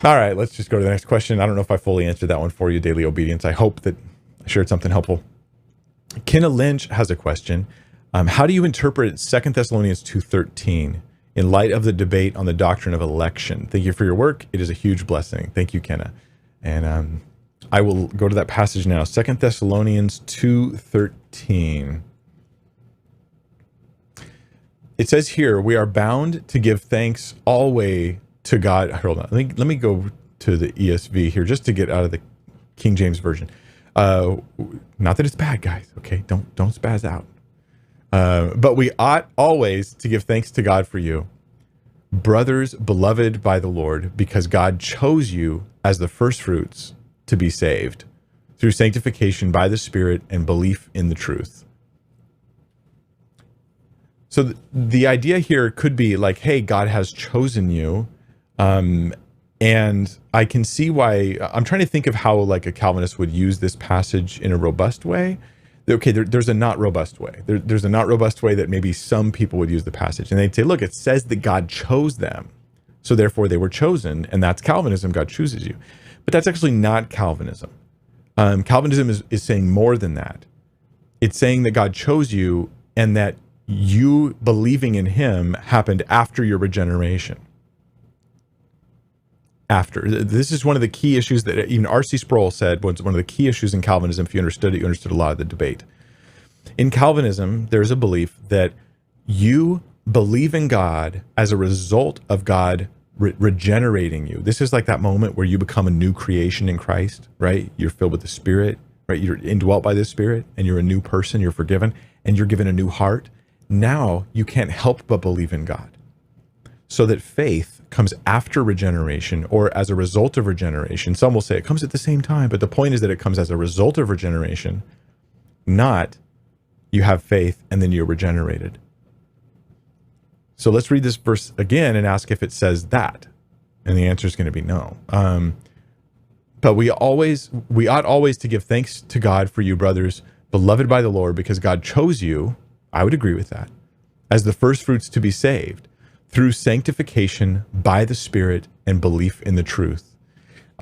All right, let's just go to the next question. I don't know if I fully answered that one for you, Daily Obedience. I hope that I shared something helpful. Kenna Lynch has a question. How do you interpret 2 Thessalonians 2:13 in light of the debate on the doctrine of election? Thank you for your work. It is a huge blessing. Thank you, Kenna. And I will go to that passage now. 2 Thessalonians 2:13. It says here, we are bound to give thanks always to God. Hold on. Let me go to the ESV here just to get out of the King James Version. Not that it's bad, guys. Okay, don't spaz out. But we ought always to give thanks to God for you, brothers beloved by the Lord, because God chose you as the firstfruits to be saved through sanctification by the Spirit and belief in the truth. So the idea here could be like, hey, God has chosen you. And I can see why. I'm trying to think of how like a Calvinist would use this passage in a robust way. Okay, there's a not robust way. There's a not robust way that maybe some people would use the passage. And they'd say, look, it says that God chose them. So therefore they were chosen. And that's Calvinism. God chooses you. But that's actually not Calvinism. Calvinism is saying more than that. It's saying that God chose you and that you believing in him happened after your regeneration. After. This is one of the key issues that even R.C. Sproul said was one of the key issues in Calvinism. If you understood it, you understood a lot of the debate. In Calvinism, there's a belief that you believe in God as a result of God regenerating you. This is like that moment where you become a new creation in Christ, right? You're filled with the Spirit, right? You're indwelt by the Spirit, and you're a new person, you're forgiven, and you're given a new heart. Now you can't help but believe in God. So that faith comes after regeneration or as a result of regeneration. Some will say it comes at the same time, but the point is that it comes as a result of regeneration, not you have faith and then you're regenerated. So let's read this verse again and ask if it says that. And the answer is going to be no. But we ought always to give thanks to God for you, brothers, beloved by the Lord, because God chose you, I would agree with that, as the first fruits to be saved through sanctification by the Spirit and belief in the truth.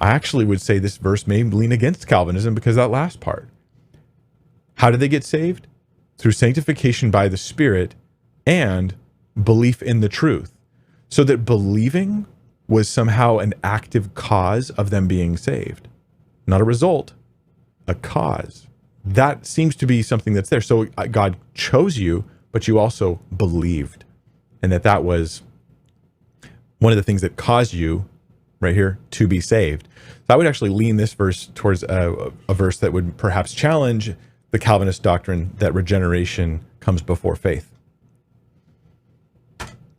I actually would say this verse may lean against Calvinism because that last part. How did they get saved? Through sanctification by the Spirit and belief in the truth. So that believing was somehow an active cause of them being saved. Not a result, a cause. That seems to be something that's there. So God chose you, but you also believed. And that was one of the things that caused you, right here, to be saved. So I would actually lean this verse towards a verse that would perhaps challenge the Calvinist doctrine that regeneration comes before faith.